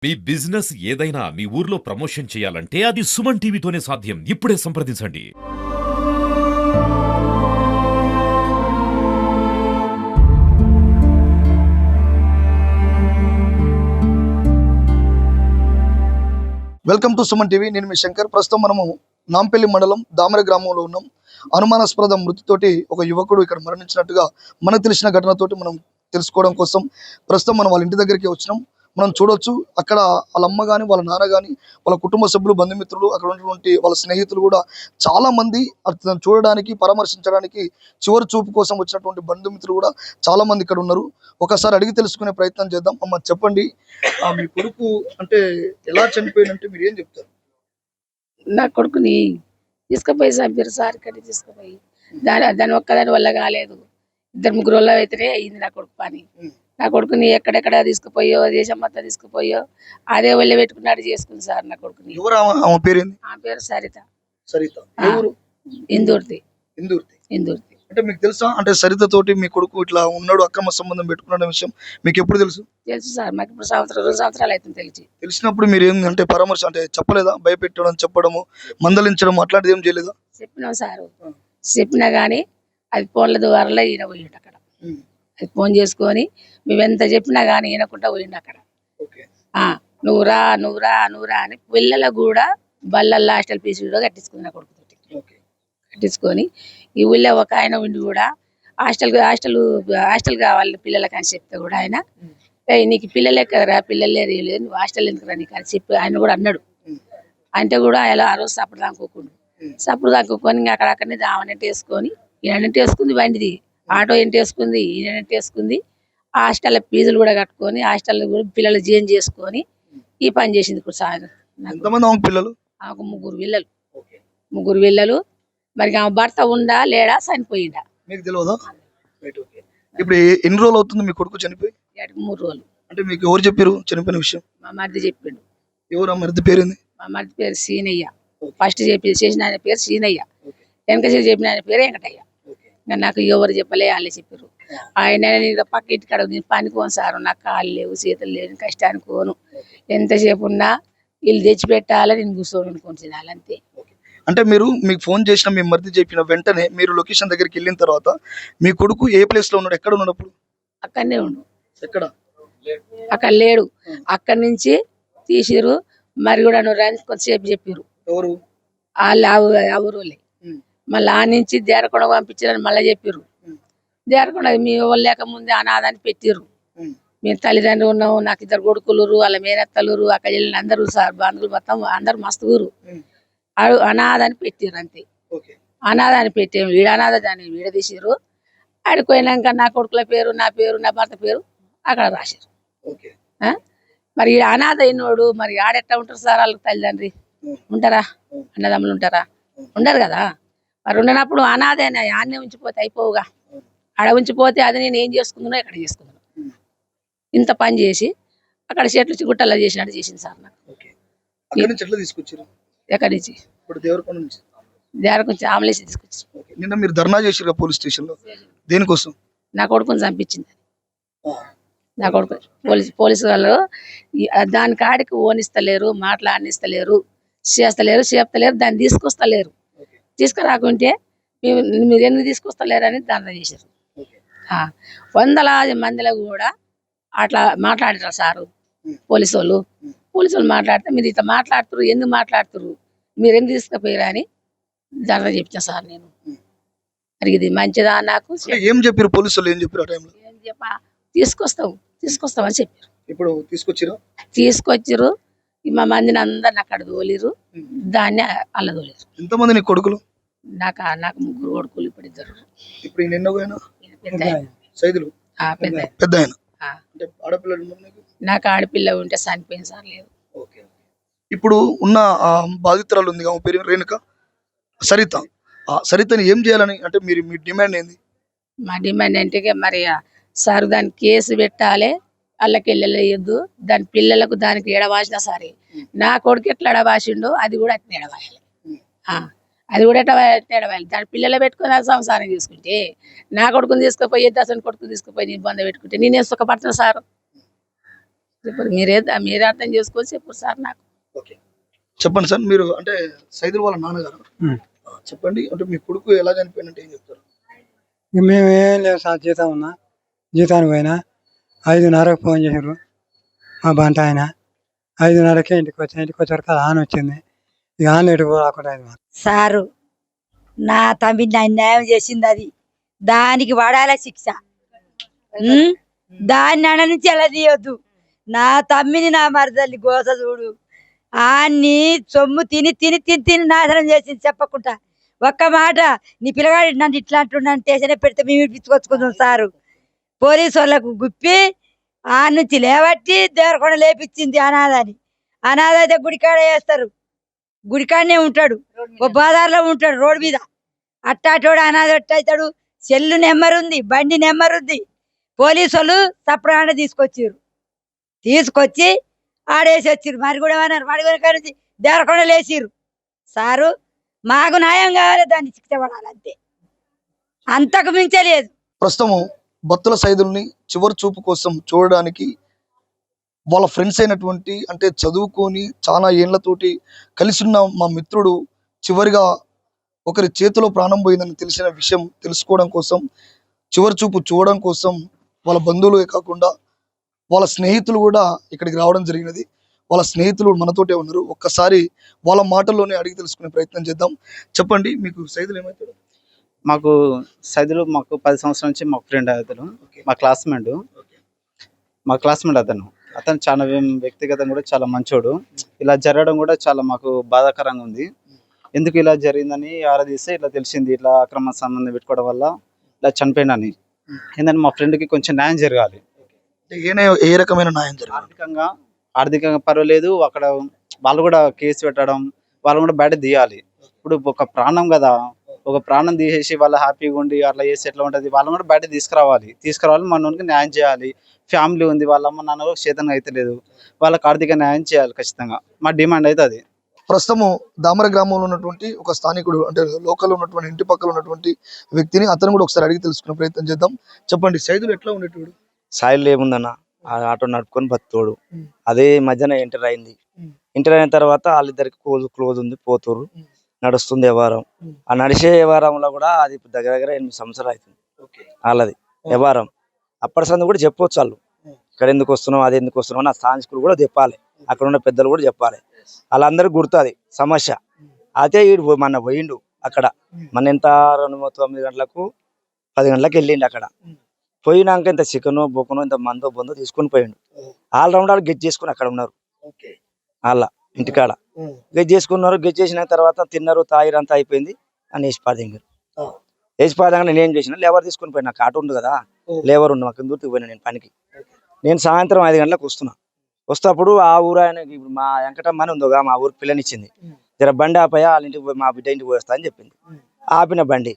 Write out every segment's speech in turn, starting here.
మీ business ఏదైనా మీ ఊర్లో promotion చేయాలంటే అది సుమన్ టీవీతోనే సాధ్యం. ఇప్పుడే సంప్రదించండి. Welcome to Suman TV. నేను మీ శంకర్. ప్రస్తుతం మనము నాంపల్లి మండలం దామర గ్రామంలో ఉన్నాం. అనుమానాస్పద మృతితోటి ఒక యువకుడు ఇక్కడ మరణించినట్టుగా మనకు తెలిసిన ఘటనతోటి మనం తెలుసుకోవడం కోసం ప్రస్తుతం మనం వాళ్ళ ఇంటి దగ్గరికి వచ్చినాం. మనం చూడొచ్చు, అక్కడ వాళ్ళ అమ్మ కానీ వాళ్ళ నాన్న కానీ వాళ్ళ కుటుంబ సభ్యులు, బంధుమిత్రులు, అక్కడ ఉన్నటువంటి వాళ్ళ స్నేహితులు కూడా చాలా మంది అతను చూడడానికి, పరామర్శించడానికి, చివరి చూపు కోసం వచ్చినటువంటి బంధుమిత్రులు కూడా చాలా మంది ఇక్కడ ఉన్నారు. ఒకసారి అడిగి తెలుసుకునే ప్రయత్నం చేద్దాం. అమ్మ, చెప్పండి, మీ కొడుకు అంటే ఎలా చనిపోయినంటే మీరు ఏం చెప్తారు? నా కొడుకుని తీసుకుపోయి చంపారు సార్. ఇక్కడికి తీసుకుపోయి దాని ఒక్కదాని వల్ల కాలేదు, ఇద్దరు ముగ్గురు వల్ల అయితేనే అయింది నా కొడుకు పని. నా కొడుకుని ఎక్కడెక్కడ తీసుకుపోయో, దేశం మొత్తం తీసుకుపోయో అదే ఒళ్ళే పెట్టుకున్నాడు చేసుకుంది సార్ నా కొడుకుని. ఆమె పేరు సరిత. సరిత ఇందూర్తి. ఇందూర్తి అంటే మీకు తెలుసా? అంటే సరిత తోటి మీ కొడుకు ఇట్లా ఉన్నాడు, అక్రమ సంబంధం పెట్టుకున్న విషయం మీకు ఎప్పుడు తెలుసు? తెలుసు సార్, మాకు ఇప్పుడు 2 సంవత్సరాలు అవుతుంది తెలిసినప్పుడు మీరు ఏం అంటే పరామర్శ అంటే చెప్పలేదా? భయపెట్టడం, చెప్పడము, మందలించడం అట్లాంటిది ఏం చేయలేదా? చెప్పినాం సారు, చెప్పినా గానీ అది ఫోన్ల ద్వారా ఈయన పోయిండు అక్కడ. అది ఫోన్ చేసుకొని మేము ఎంత చెప్పినా గానీ వినకుండా పోయిండు అక్కడ. నువ్వురా నువ్వురా నువ్వురా అని పిల్లలకు కూడా బల్లల్లో హాస్టల్ ఫీజు కూడా కట్టించుకుంది నా కొడుకుతోటి. కట్టించుకొని ఈ ఊళ్ళో ఒక ఆయన ఉండి కూడా హాస్టల్ కావాలి పిల్లలకి అని చెప్తే కూడా ఆయన నీకు పిల్లలే కదరా, పిల్లలే లేదు, నువ్వు హాస్టల్ ఎందుకురా నీకు అని చెప్పి ఆయన కూడా అన్నాడు. అంటే కూడా అలా ఆ రోజు సప్పుడు దాకోకుండా ఇంకా అక్కడనే దావనంటే వేసుకొని ఈయనంటే వేసుకుంది, బండిది ఆటో ఏంటి వేసుకుంది, ఈయనంటే వేసుకుంది. హాస్టల్ ఫీజులు కూడా కట్టుకొని హాస్టల్ కూడా పిల్లలు జైన్ చేసుకొని ఈ పని చేసింది. ఇప్పుడు సార్ పిల్లలు ముగ్గురు పిల్లలు. మరి ఆమె భర్త ఉండా లేడా, చనిపోయిందా మీకు తెలియదా? ఇప్పుడు ఎన్ని రోజులు అవుతుంది మీ కొడుకు చనిపోయి? 3 రోజులు. అంటే మీకు ఎవరు చెప్పారు చనిపోయిన విషయం? మా మరిది చెప్పిండు. ఎవరు ఆ మరిది పేరుంది? మా మరిది పేరు సీనయ్య. ఫస్ట్ చేసిన ఆయన పేరు సీనయ్య, వెనక చెప్పిన ఆయన పేరు వెంకటయ్య. నాకు ఎవరు చెప్పలే, వాళ్ళే చెప్పారు. ఆయన పక్క ఇంటికాడ పని కోను సారు, నాకు కాళ్ళు లేవు, చేతులు లేవు, కష్టానికి కోను, ఎంతసేపు ఉన్నా వీళ్ళు తెచ్చిపెట్టాలి, నేను కూర్చొని అనుకుని తినాలి అంతే. అంటే మీరు మీకు ఫోన్ చేసిన మీ మరిది చెప్పిన వెంటనే మీరు లొకేషన్ దగ్గరికి వెళ్ళిన తర్వాత మీ కొడుకు ఏ ప్లేస్ లో ఉన్నాడు, ఎక్కడ ఉన్నాడు? అప్పుడు అక్కడనే ఉండు. ఎక్కడ? అక్కడ లేడు. అక్కడి నుంచి తీసిరు. మరి కూడా కొంతసేపు చెప్పారు. ఎవరు? వాళ్ళే మళ్ళీ ఆ నుంచి దేరకొండ పంపించారని మళ్ళీ చెప్పారు. దేరకొండ మీ వాళ్ళు లేక ముందే అనాథాన్ని పెట్టిర్రు. మేము తల్లిదండ్రులు ఉన్నాము, నాకు 2 కొడుకులు, వాళ్ళ మేనత్తలు, అక్క చెల్లెలు అందరూ సార్, బంధువులు మొత్తం అందరు మస్తుగురు. అనాథాన్ని పెట్టిర్రు అంతే. అనాథాన్ని పెట్టాము. వీడ అనాథ దాన్ని వీడ తీసిర్రు. ఆడిపోయినాక నా కొడుకుల పేరు, నా పేరు, నా భర్త పేరు అక్కడ రాశారు. మరి ఈడ అనాథ అయినోడు మరి ఆడెట్టా ఉంటారు సార్? వాళ్ళకి తల్లిదండ్రి ఉంటారా? అన్నదమ్ములు ఉంటారా? ఉండరు కదా. మరి ఉండనప్పుడు అనాథేనా ఆన్నే ఉంచిపోతే అయిపోవుగా. ఆడ ఉంచిపోతే అది నేను ఏం చేసుకుందునో ఎక్కడ చేసుకుందును. ఇంత పని చేసి అక్కడ చెట్లు గుట్టల్లో చేసినట్టు చేసింది సార్ నాకు. ఎక్కడి నుంచి? దేవరకొండ ఆమలేసి తీసుకొచ్చారు. నిన్న మీరు ధర్నా చేసిరు పోలీస్ స్టేషన్ లో, దేనికోసం? నా కొడుకుని చంపించింది. నా కొడుకు పోలీసు వాళ్ళు దాని కాడికి ఓనిస్తలేరు, మాట్లాడనిస్తలేరు, చేస్తలేరు, దాన్ని తీసుకొస్తలేరు. తీసుకురాకుంటే మీరు ఎందుకు తీసుకొస్తలేరు అని ధర్నా చేశారు. వందలాది మందిలో కూడా అట్లా మాట్లాడారు సారు పోలీసు వాళ్ళు మాట్లాడితే మీరు ఇట్లా మాట్లాడుతున్నారు, ఎందుకు మాట్లాడుతున్నారు, మీరు ఎందుకు తీసుకుపోయారు అని ధర్నా చెప్తాను సార్. నేను అడిగింది మంచిదా నాకు ఏం చెప్పారు పోలీసు వాళ్ళు? ఏం చెప్పారు? ఏం తీసుకొస్తాం అని చెప్పారు. ఇప్పుడు తీసుకొచ్చిర్రు. మా మందిని అందరిని అక్కడ తోలిరు, దాన్ని అల్ల తోలిరు. ఎంతమంది నీ కొడుకులు? నాకు 3 కొడుకులు, ఇప్పుడు 2. ఇప్పుడు పెద్ద ఆయన. నాకు ఆడపిల్ల ఉంటే చనిపోయింది సార్. లేదు. ఇప్పుడు ఉన్న బాధితురాలు ఉంది, ఆమె పేరు రేణుక, సరిత. సరితని ఏం చేయాలని అంటే మీ డిమాండ్ ఏంది? మా డిమాండ్ అంటే మరి సార్ దానికి కేసు పెట్టాలి, అల్లకెళ్ళలేదు. దాని పిల్లలకు దానికి ఎడవాసినా సరే, నా కొడుకు ఎట్లా ఎడవాసిండో అది కూడా అట్లా ఎడవాయాలి. అది కూడా ఎట్లా ఎడవాలి. దాని పిల్లలు పెట్టుకుని సంసారం చేసుకుంటే, నా కొడుకుని తీసుకుపోయి, దసని కొడుకుని తీసుకుపోయి నీ బంధ పెట్టుకుంటే నేనే సుఖపడుతున్నా సార్. చెప్పరు మీరే అర్థం చేసుకొని చెప్పు సార్ నాకు. ఓకే, చెప్పండి సార్. మీరు అంటే సైదులు వాళ్ళ నాన్నగారు. చెప్పండి, అంటే మీ కొడుకు ఎలా చనిపోయినట్టు ఏం చెప్తారు? ఇక మేము ఏం లేదు సార్, జీతం ఉన్నా, జీతానికి పోయినా 5:30కి ఫోన్ చేసారు మా బంట ఆయన. 5:30కే ఇంటికి వచ్చేవరకు అది ఆన్ వచ్చింది. ఇక ఆన్ ఎటుకు రాకుండా అయింది మాకు. సారు నా తమ్మిని అన్యాయం చేసింది, అది దానికి పడాల శిక్ష. దాన్ని అన్న నుంచి ఎలా తీయొద్దు. నా తమ్మిని నా మరదల్ని గోస చూడు, ఆన్ని సొమ్ము తిని తిని తిని తిని నాశనం చేసింది చెప్పకుండా. ఒక్క మాట, నీ పిల్లగాడు నన్ను ఇట్లా అంటున్నాను స్టేషన్ పెడితే మేము ఇప్పించుకొచ్చుకుందాం సారు. పోలీసు వాళ్ళకు గుప్పి ఆ నుంచి లేవట్టి దేవరకొండ లేపించింది అనాథని. అనాథ అయితే గుడికాడ వేస్తారు, గుడికాడనే ఉంటాడు, ఓ బాదార్లో ఉంటాడు రోడ్డు మీద. అట్టాటోడు అనాథ అవుతాడు. సెల్లు నెంబర్ ఉంది, బండి నెంబర్ ఉంది. పోలీసు వాళ్ళు సప్రాణ తీసుకొచ్చి ఆడేసి వచ్చిర్రు. మరి కూడా ఏమన్నారు, మడిగొన నుంచి దేవరకొండ లేచిర్రు. సారు మాకు న్యాయం కావాలి, దాన్ని శిక్ష పడాలి అంతే, అంతకు మించలేదు. ప్రస్తుతం బత్తుల సైదుల్ని చివరి చూపు కోసం చూడడానికి వాళ్ళ ఫ్రెండ్స్ అయినటువంటి, అంటే చదువుకొని చాలా ఏళ్లతోటి కలిసి ఉన్న మా మిత్రుడు చివరిగా ఒకరి చేతిలో ప్రాణం పోయిందని తెలిసిన విషయం తెలుసుకోవడం కోసం, చివరి చూపు చూడడం కోసం వాళ్ళ బంధువులే కాకుండా వాళ్ళ స్నేహితులు కూడా ఇక్కడికి రావడం జరిగినది. వాళ్ళ స్నేహితులు మనతోటే ఉన్నారు. ఒక్కసారి వాళ్ళ మాటల్లోనే అడిగి తెలుసుకునే ప్రయత్నం చేద్దాం. చెప్పండి, మీకు సైదులు ఏమవుతాడు? మాకు సైదులు మాకు 10 సంవత్సరాల నుంచి మా ఫ్రెండ్ అతను, మా క్లాస్మేట్ అతను చాలా వ్యక్తిగతంగా కూడా చాలా మంచోడు. ఇలా జరగడం కూడా చాలా మాకు బాధాకరంగా ఉంది. ఎందుకు ఇలా జరిగిందని ఆరాధిస్తే ఇట్లా తెలిసింది, ఇట్లా అక్రమ సంబంధం పెట్టుకోవడం వల్ల ఇలా చనిపోయినని. ఏంటంటే మా ఫ్రెండ్కి కొంచెం న్యాయం జరగాలి. ఏ రకమైన న్యాయం జరగాలి? ఆర్థికంగా పర్వాలేదు, అక్కడ వాళ్ళు కూడా కేసు పెట్టడం, వాళ్ళు కూడా బయట తీయాలి. ఇప్పుడు ఒక ప్రాణం కదా, ఒక ప్రాణం తీసేసి వాళ్ళు హ్యాపీగా ఉండి అట్లా చేసి ఎట్లా ఉంటుంది, వాళ్ళని కూడా బయట తీసుకురావాలి. మనకి న్యాయం చేయాలి. ఫ్యామిలీ ఉంది, వాళ్ళ అమ్మ నాన్న చేతనం అయితే లేదు, వాళ్ళకి ఆర్థిక న్యాయం చేయాలి ఖచ్చితంగా. మా డిమాండ్ అయితే అది. ప్రస్తుతము దామర గ్రామంలో ఉన్నటువంటి ఒక స్థానికుడు, అంటే లోకల్ ఉన్నటువంటి ఇంటి పక్కల ఉన్నటువంటి వ్యక్తిని, అతను కూడా ఒకసారి అడిగి తెలుసుకునే ప్రయత్నం చేద్దాం. చెప్పండి, సైదులు ఎట్లా ఉండేటోడు? Soil ఏముందన్న, auto నడుపుకొని బతుకోడు. అదే మధ్యన ఎంటర్ అయింది. ఎంటర్ అయిన తర్వాత వాళ్ళిద్దరికి క్లోజ్ ఉంది, పోతురు నడుస్తుంది వ్యవహారం. ఆ నడిచే వ్యవహారంలో కూడా అది దగ్గర దగ్గర 8 సంవత్సరాలు అవుతుంది వాళ్ళది వ్యవహారం. అప్పటి సంది కూడా చెప్పొచ్చు, వాళ్ళు ఇక్కడ ఎందుకు వస్తున్నావు, అది ఎందుకు వస్తున్నావు నా స్థానికులు కూడా చెప్పాలి, అక్కడ ఉన్న పెద్దలు కూడా చెప్పాలి. వాళ్ళందరికీ గుర్తుంది సమస్య. అయితే వీడు మన పోయిండు అక్కడ, మన ఎంత 9 గంటలకు 10 గంటలకు వెళ్ళిండు. అక్కడ పోయినాక ఇంత చికెను బొక్కను ఇంత మందో బొందో తీసుకొని పోయిండు. ఆల్రౌండ్ వాళ్ళు గెట్ చేసుకుని అక్కడ ఉన్నారు, వాళ్ళ ఇంటికాడ గెట్ చేసుకున్నారు. గెట్ చేసిన తర్వాత తిన్నారు, తాగిరు, అంతా అయిపోయింది అని వేసిపాదింగారు. వేసిపాదంగా నేను ఏం చేసిన, లేబర్ తీసుకుని పోయినా, నాకు ఆటో ఉంది కదా, లేబర్ ఉంది మాకు దూరికి పోయినా నేను పనికి. నేను సాయంత్రం 5 గంటలకు వస్తేప్పుడు ఆ ఊరు ఆయన, ఇప్పుడు మా వెంకటమ్మ అని ఉందిగా, మా ఊరికి పిల్లనిచ్చింది, జర బండి ఆపయా వాళ్ళ ఇంటికి మా బిడ్డ ఇంటికి పోయేస్తా అని చెప్పింది. ఆపిన బండి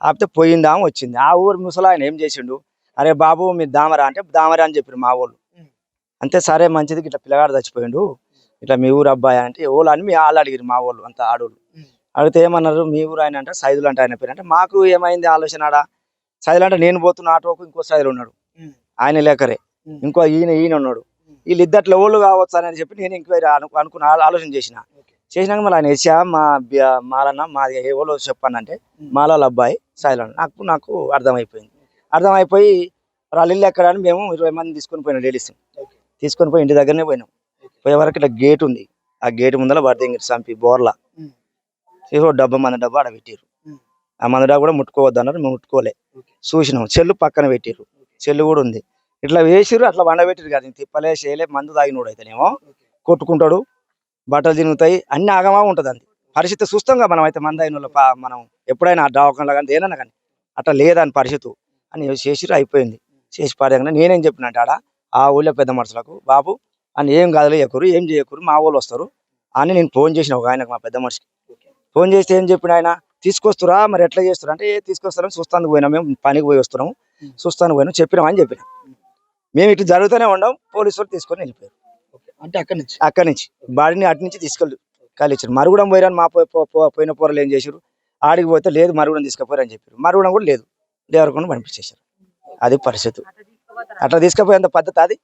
ఆపితే పోయిందా వచ్చింది. ఆ ఊరు ముసలా ఆయన ఏం చేసిండు, అరే బాబు మీరు దామరా అంటే దామరా అని చెప్పారు మా వాళ్ళు. అంతే, సరే మంచిది, ఇట్లా పిల్లగాడు చచ్చిపోయిండు, ఇట్లా మీ ఊరు అబ్బాయి అంటే ఓళ్ళు అని మీ వాళ్ళు అడిగారు, మా వాళ్ళు అంతా ఆడోళ్ళు. అడిగితే ఏమన్నారు, మీ ఊరు ఆయన అంటే సైదులు అంటే ఆయన పేరు. అంటే మాకు ఏమైంది ఆలోచన, ఆడ సైదులు అంటే నేను పోతున్న ఆటోకు ఇంకో సైదులు ఉన్నాడు, ఆయన లేకరే ఇంకో ఈయన ఉన్నాడు, వీళ్ళిద్దట్లో ఓళ్ళు కావచ్చు అని చెప్పి నేను ఎంక్వైరీ అనుకున్న ఆలోచన చేసినాక మళ్ళీ ఆయన వేసా మాలన్న మాది ఏ వాళ్ళు చెప్పాను అంటే మాల అబ్బాయి సైదులు నాకు అర్థమైపోయి వాళ్ళు ఇల్లు ఎక్కడ అని మేము 20 మంది తీసుకొని పోయినాం. లేడీస్ తీసుకొని పోయి ఇంటి దగ్గరనే పోయినాం. పోయే వరకు ఇట్లా గేట్ ఉంది, ఆ గేట్ ముందర పడితే చంపి బోర్లా మంది డబ్బా ఆడ పెట్టిర్రు. ఆ మంది డబ్బా కూడా ముట్టుకోవద్దు అన్నారు, మేము ముట్టుకోలే. చూసినాం, చెల్లు పక్కన పెట్టిర్రు, చెల్లు కూడా ఉంది. ఇట్లా వేసిర్రు, అట్లా వండబెట్టిరు కదా, తిప్పలే చేయలే. మందు తాగినోడు అయితేనేమో కొట్టుకుంటాడు, బట్టలు తిరుగుతాయి, అన్ని ఆగమా ఉంటుంది. అంది పరిస్థితి చూస్తాం కదా మనం. అయితే మంది అయిన మనం ఎప్పుడైనా దవాఖానలో కానీ ఏదైనా కానీ అట్లా లేదని పరిస్థితి అని చేసిర్రు. అయిపోయింది, చేసి పాడేగానే నేనేం చెప్పిన అంటే, ఆడ ఆ ఊళ్ళో పెద్ద మనుషులకు బాబు అని ఏం కాదులే ఎక్కరు, ఏం చేయకూరు, మా వాళ్ళు వస్తారు అని నేను ఫోన్ చేసిన ఒక ఆయనకు, మా పెద్ద మనిషికి ఫోన్ చేస్తే ఏం చెప్పిన ఆయన, తీసుకొస్తురా మరి ఎట్లా చేస్తారు అంటే, తీసుకొస్తారని చూస్తానికి పోయినా, మేము పనికి పోయి వస్తున్నాము చూస్తానికి పోయినా చెప్పినాం అని చెప్పిన. మేము ఇటు జరుగుతూనే ఉండం, పోలీసు వాళ్ళు తీసుకొని వెళ్ళిపోయారు. అంటే అక్కడి నుంచి బాడీని అటు నుంచి తీసుకెళ్ళి కాలిచ్చారు. మరుగుడం పోయిరాని మా పోయిన పోరలు ఏం చేశారు, ఆడికి పోతే లేదు మరుగుడం తీసుకుపోయారు అని చెప్పారు. మరుగుడం కూడా లేదు, దేవరకొండ పంపించేశారు. అది పరిస్థితి. అట్లా తీసుకుపోయేంత పద్ధతి అది.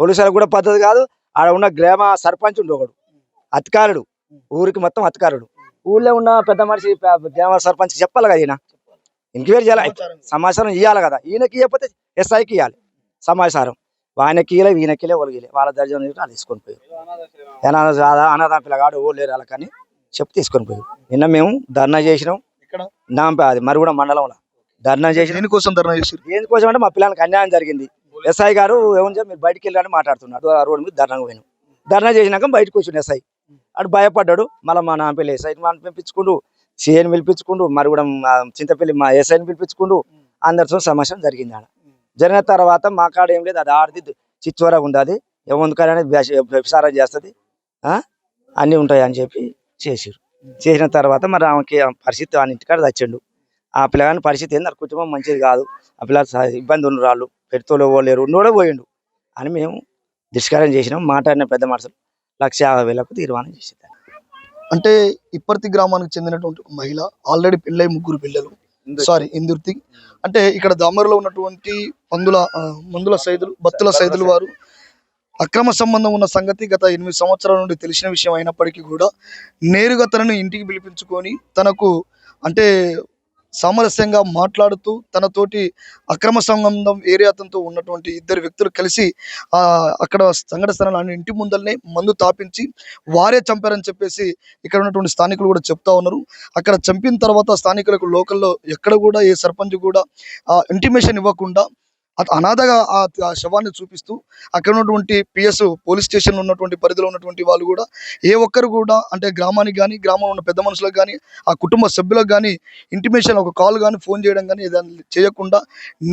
పోలీసులకు కూడా పద్ధతి కాదు. ఆడ ఉన్న గ్రామ సర్పంచ్ ఉండు ఒకడు అధికారుడు, ఊరికి మొత్తం అధికారుడు. ఊళ్ళో ఉన్న పెద్ద మనిషి గ్రామ సర్పంచ్ చెప్పాలి కదా, ఈయన ఎంక్వైరీ చేయాలి, సమాచారం ఇవ్వాలి కదా. ఈయనకి ఇవ్వకపోతే ఎస్ఐకి ఇవ్వాలి సమాచారం. ఆయనకి ఇవ్వలే, ఈయనకి ఒలిగిలే, వాళ్ళ దర్జన వాళ్ళు తీసుకొని పోయారు. అనాథ పిల్లగాడు ఓ లేరు వాళ్ళకని చెప్పి తీసుకొని పోయారు. నిన్న మేము ధర్నా చేసినాం ఇక్కడ అది మరి కూడా మండలంలో ధర్నా చేసినాం. దేనికోసం ధర్నా చేశారు? దేనికోసం అంటే మా పిల్లలకి అన్యాయం జరిగింది. ఎస్ఐ గారు ఏమని మీరు బయటికి వెళ్ళాలని మాట్లాడుతున్నాడు. ఆ రోడ్డు మీద ధర్నా పోయినాం. ధర్నా చేసినాక బయటకు వచ్చిండు ఎస్ఐ. అటు భయపడ్డాడు. మళ్ళీ మా నాంపల్లి ఎస్ఐని పిలిపించుకుండు, సిఐని పిలిపించుకుండు, మరి కూడా చింతపల్లి మా ఎస్ఐని పిలిపించుకుండు. అందరితో సమస్య జరిగింది. ఆడ జరిగిన తర్వాత మా కాడ ఏం లేదు, అది ఆడిది చిచ్చోరగా ఉంది, అది ఏముందుకని వ్యభిచారం చేస్తుంది, అన్నీ ఉంటాయి అని చెప్పి చేసిరు. చేసిన తర్వాత మరి ఆమెకి పరిస్థితి ఆ ఇంటికాడ తెచ్చిండు. ఆ పిల్లగాని పరిస్థితి ఏంది, కుటుంబం మంచిది కాదు, ఆ పిల్లలు ఇబ్బంది ఉన్న వాళ్ళు పెడుతోలో పోలేరు, ఉన్నోడే పోయిండు అని మేము దుష్కారం చేసినాం. మాట్లాడిన పెద్ద మనుషులు 1,50,000 తీర్మానం చేసేది. అంటే ఇప్పర్తి గ్రామానికి చెందినటువంటి ఒక మహిళ, ఆల్రెడీ పెళ్ళై 3 పిల్లలు, ఇందుర్తి. అంటే ఇక్కడ దామరలో ఉన్నటువంటి మందుల సైదులు, బత్తుల సైదులు వారు అక్రమ సంబంధం ఉన్న సంగతి గత 8 సంవత్సరాల నుండి తెలిసిన విషయం అయినప్పటికీ కూడా నేరుగా తనను ఇంటికి పిలిపించుకొని తనకు అంటే సామరస్యంగా మాట్లాడుతూ తనతోటి అక్రమ సంబంధం వేరే అతనితో ఉన్నటువంటి 2 వ్యక్తులు కలిసి అక్కడ సంఘటన స్థలాన్ని ఇంటి ముందరనే మందు తాపించి వారే చంపారని చెప్పేసి ఇక్కడ ఉన్నటువంటి స్థానికులు కూడా చెప్తా ఉన్నారు. అక్కడ చంపిన తర్వాత స్థానికులకు లోకల్లో ఎక్కడ కూడా ఏ సర్పంచ్ కూడా ఇంటిమేషన్ ఇవ్వకుండా అనాథగా ఆ శవాన్ని చూపిస్తూ అక్కడ ఉన్నటువంటి పిఎస్ పోలీస్ స్టేషన్ ఉన్నటువంటి పరిధిలో ఉన్నటువంటి వాళ్ళు కూడా ఏ ఒక్కరు కూడా అంటే గ్రామానికి కానీ గ్రామంలో ఉన్న పెద్ద మనుషులకు కానీ ఆ కుటుంబ సభ్యులకు కానీ ఇంటిమేషన్ ఒక కాల్ కానీ ఫోన్ చేయడం కానీ ఏదైనా చేయకుండా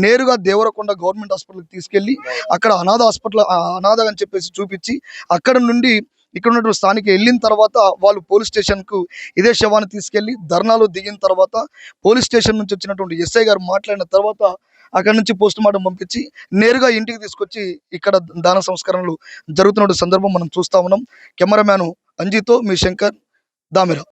నేరుగా దేవరకొండ గవర్నమెంట్ హాస్పిటల్కి తీసుకెళ్ళి అక్కడ అనాథ అని చెప్పేసి చూపించి అక్కడ నుండి ఇక్కడ ఉన్నటువంటి స్థానిక వెళ్ళిన తర్వాత వాళ్ళు పోలీస్ స్టేషన్కు ఇదే శవాన్ని తీసుకెళ్లి ధర్నాలో దిగిన తర్వాత పోలీస్ స్టేషన్ నుంచి వచ్చినటువంటి ఎస్ఐ గారు మాట్లాడిన తర్వాత అక్కడ నుంచి పోస్ట్ మార్టం పంపించి నేరుగా ఇంటికి తీసుకొచ్చి ఇక్కడ దాన సంస్కరణలు జరుగుతున్న సందర్భం మనం చూస్తా ఉన్నాం. కెమెరామ్యాన్ అంజీతో మీ శంకర్, దామెరా.